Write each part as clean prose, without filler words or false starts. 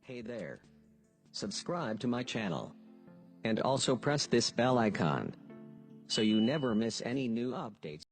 Hey there. Subscribe to my channel. And also press this bell icon, so you never miss any new updates.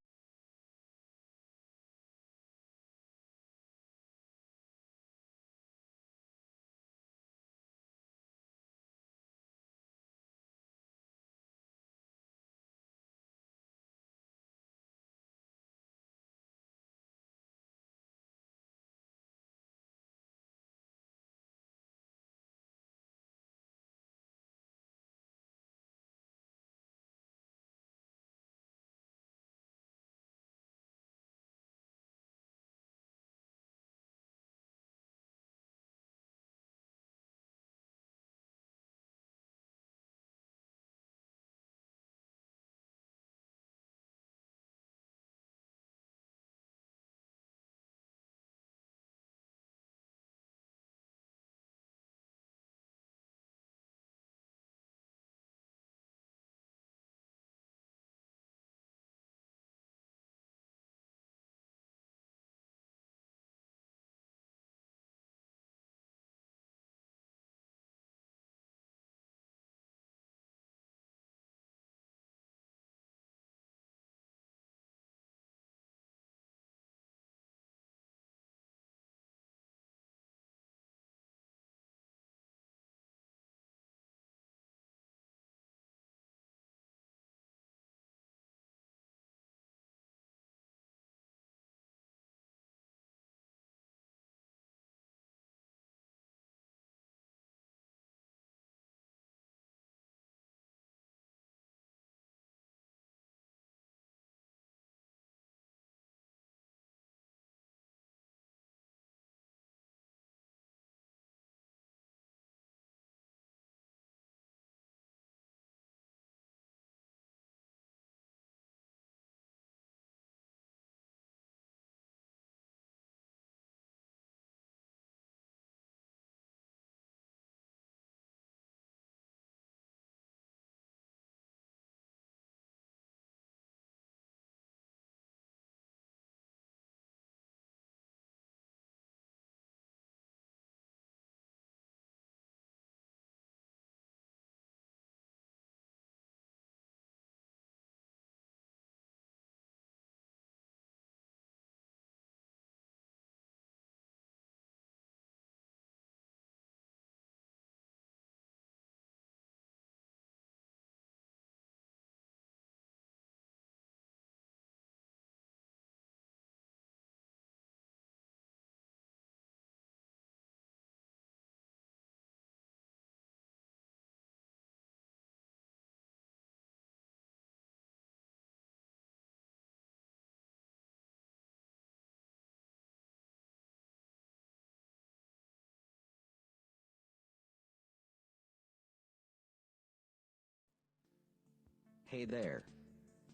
Hey there.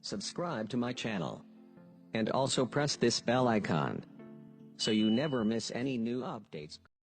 Subscribe to my channel. And also press this bell icon, so you never miss any new updates.